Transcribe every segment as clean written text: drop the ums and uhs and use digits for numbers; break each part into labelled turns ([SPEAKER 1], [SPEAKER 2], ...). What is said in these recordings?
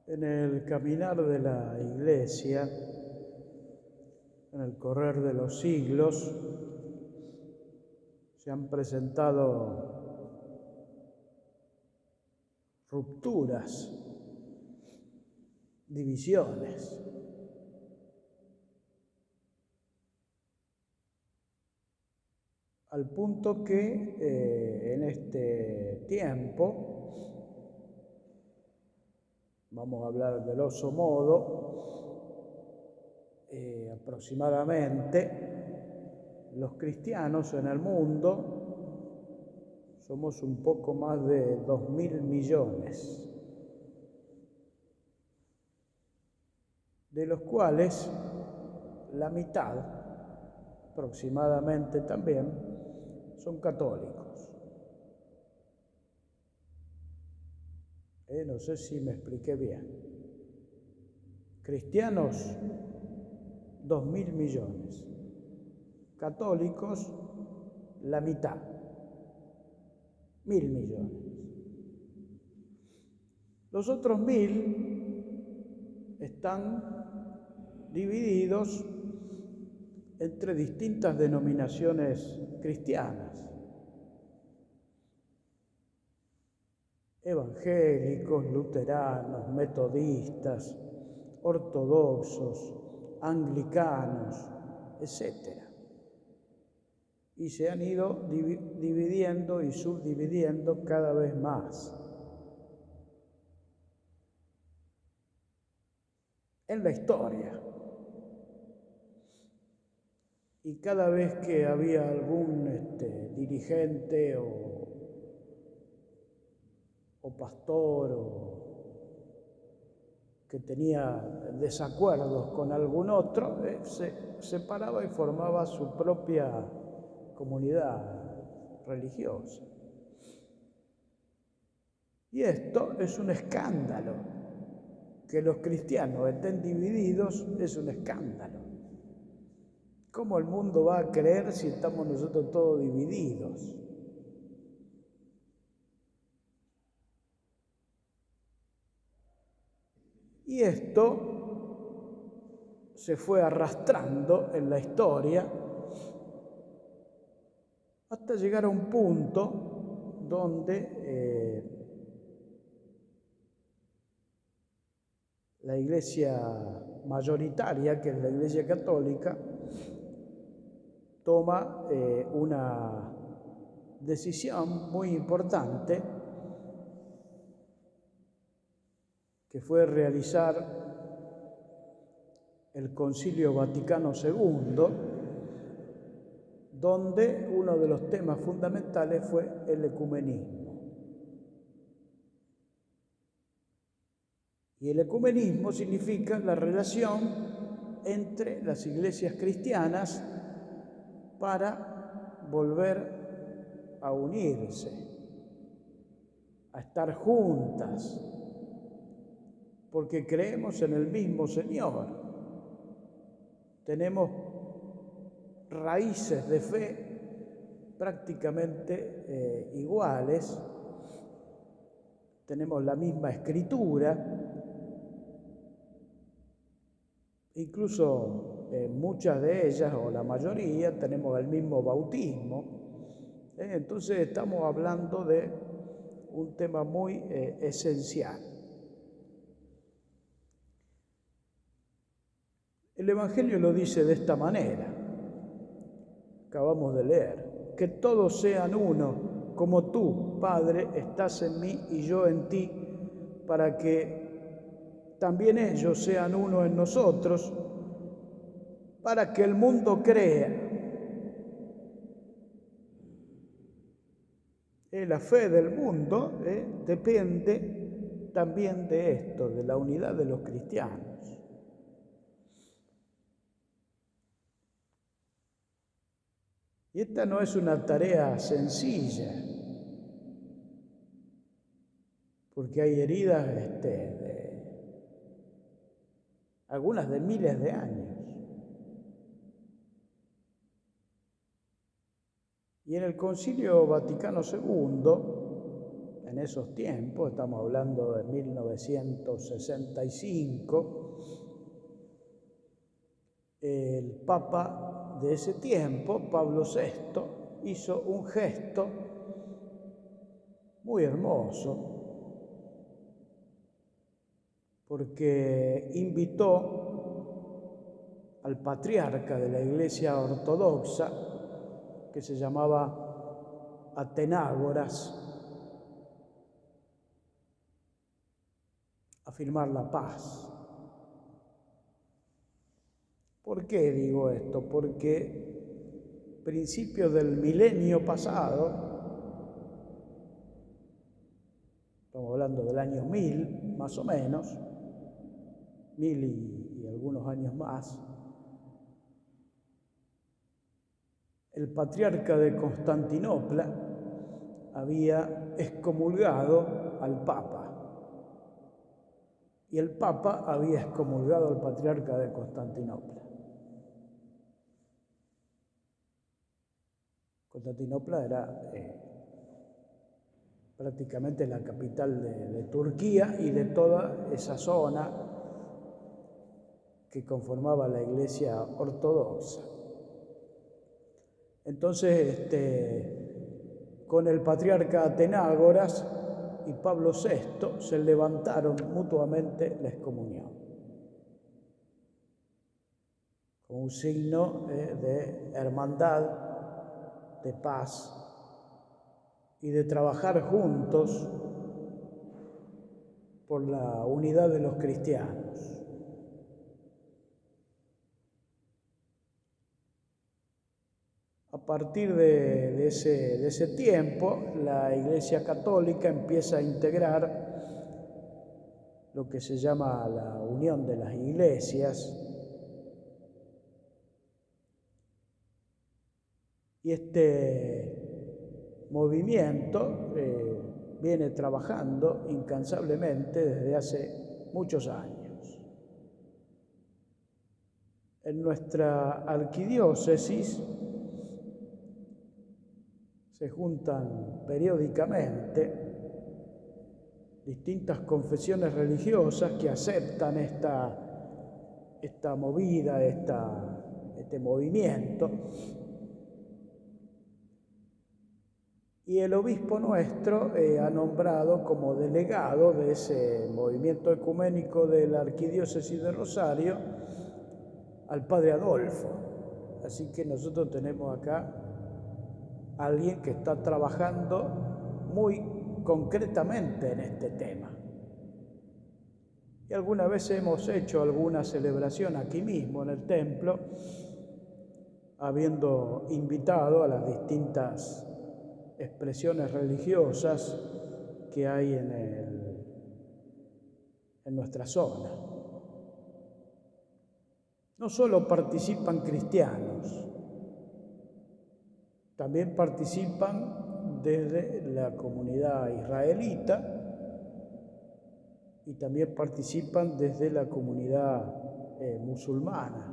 [SPEAKER 1] En el caminar de la Iglesia, en el correr de los siglos, se han presentado rupturas, divisiones. Al punto que en este tiempo, vamos a hablar del grosso modo, aproximadamente los cristianos en el mundo somos un poco más de 2.000 millones, de los cuales la mitad aproximadamente también son católicos. No sé si me expliqué bien. Cristianos, 2.000 millones. Católicos, la mitad, 1.000 millones. Los otros 1.000 están divididos entre distintas denominaciones cristianas. Evangélicos, luteranos, metodistas, ortodoxos, anglicanos, etc. Y se han ido dividiendo y subdividiendo cada vez más. En la historia. Y cada vez que había algún dirigente o pastor que tenía desacuerdos con algún otro, se separaba y formaba su propia comunidad religiosa. Y esto es un escándalo. Que los cristianos estén divididos es un escándalo. ¿Cómo el mundo va a creer si estamos nosotros todos divididos? Y esto se fue arrastrando en la historia hasta llegar a un punto donde la Iglesia mayoritaria, que es la Iglesia católica, toma una decisión muy importante, que fue realizar el Concilio Vaticano II, donde uno de los temas fundamentales fue el ecumenismo. Y el ecumenismo significa la relación entre las iglesias cristianas para volver a unirse, a estar juntas, porque creemos en el mismo Señor. Tenemos raíces de fe prácticamente iguales, tenemos la misma escritura, incluso muchas de ellas, o la mayoría, tenemos el mismo bautismo. Entonces estamos hablando de un tema muy esencial. El Evangelio lo dice de esta manera, acabamos de leer: que todos sean uno, como tú, Padre, estás en mí y yo en ti, para que también ellos sean uno en nosotros, para que el mundo crea. La fe del mundo depende también de esto, de la unidad de los cristianos. Y esta no es una tarea sencilla, porque hay heridas, algunas de miles de años. Y en el Concilio Vaticano II, en esos tiempos, estamos hablando de 1965, el Papa de ese tiempo, Pablo VI, hizo un gesto muy hermoso, porque invitó al patriarca de la Iglesia Ortodoxa, que se llamaba Atenágoras, a firmar la paz. ¿Por qué digo esto? Porque principios del milenio pasado, estamos hablando del año 1000 más o menos, 1000 y algunos años más, el patriarca de Constantinopla había excomulgado al Papa y el Papa había excomulgado al patriarca de Constantinopla. Constantinopla era prácticamente la capital de Turquía y de toda esa zona que conformaba la Iglesia Ortodoxa. Entonces, con el patriarca Atenágoras y Pablo VI se levantaron mutuamente la excomunión, como un signo de hermandad, de paz y de trabajar juntos por la unidad de los cristianos. A partir de ese tiempo, la Iglesia Católica empieza a integrar lo que se llama la unión de las iglesias, y este movimiento viene trabajando incansablemente desde hace muchos años. En nuestra arquidiócesis se juntan periódicamente distintas confesiones religiosas que aceptan esta movida, este movimiento. Y el obispo nuestro ha nombrado como delegado de ese movimiento ecuménico de la arquidiócesis de Rosario al padre Adolfo. Así que nosotros tenemos acá a alguien que está trabajando muy concretamente en este tema. Y alguna vez hemos hecho alguna celebración aquí mismo en el templo, habiendo invitado a las distintas expresiones religiosas que hay en nuestra zona. No solo participan cristianos, también participan desde la comunidad israelita y también participan desde la comunidad musulmana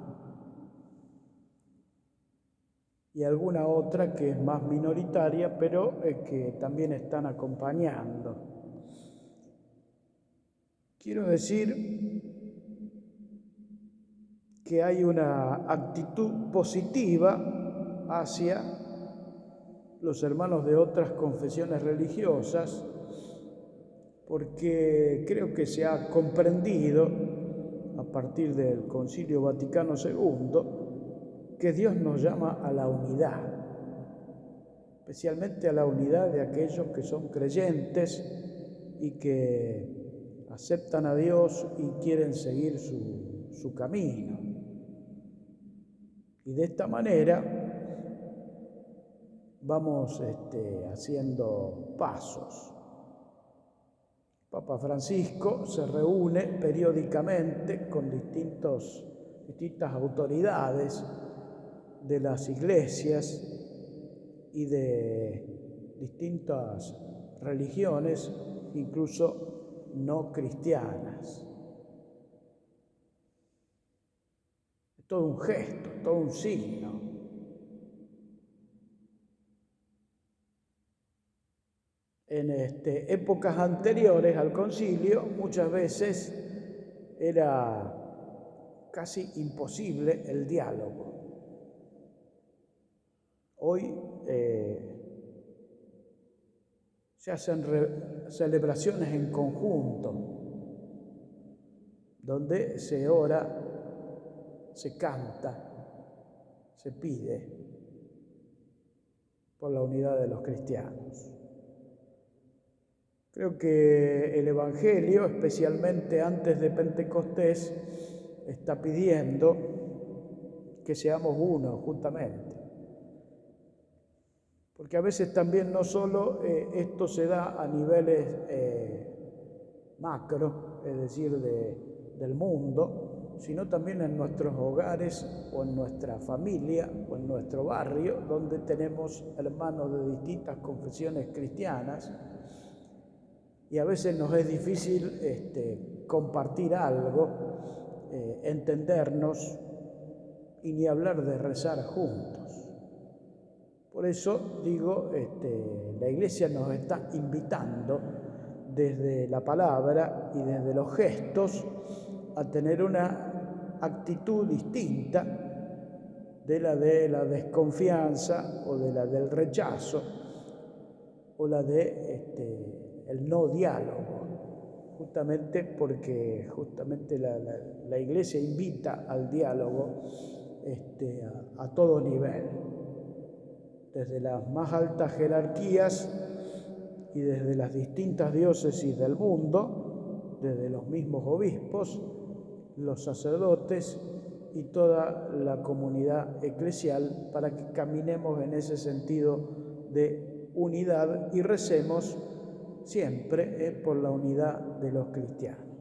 [SPEAKER 1] y alguna otra que es más minoritaria, pero que también están acompañando. Quiero decir que hay una actitud positiva hacia los hermanos de otras confesiones religiosas, porque creo que se ha comprendido a partir del Concilio Vaticano II que Dios nos llama a la unidad, especialmente a la unidad de aquellos que son creyentes y que aceptan a Dios y quieren seguir su camino. Y de esta manera vamos haciendo pasos. Papa Francisco se reúne periódicamente con distintas autoridades de las iglesias y de distintas religiones, incluso no cristianas. Es todo un gesto, todo un signo. en épocas anteriores al concilio muchas veces era casi imposible el diálogo. Hoy se hacen celebraciones en conjunto, donde se ora, se canta, se pide por la unidad de los cristianos. Creo que el Evangelio, especialmente antes de Pentecostés, está pidiendo que seamos uno, justamente. Porque a veces también no solo esto se da a niveles macro, es decir, del mundo, sino también en nuestros hogares o en nuestra familia o en nuestro barrio, donde tenemos hermanos de distintas confesiones cristianas, y a veces nos es difícil compartir algo, entendernos y ni hablar de rezar juntos. Por eso digo, la Iglesia nos está invitando desde la palabra y desde los gestos a tener una actitud distinta de la desconfianza o de la del rechazo o la de el no diálogo, justamente porque la Iglesia invita al diálogo a todo nivel, desde las más altas jerarquías y desde las distintas diócesis del mundo, desde los mismos obispos, los sacerdotes y toda la comunidad eclesial, para que caminemos en ese sentido de unidad y recemos siempre por la unidad de los cristianos.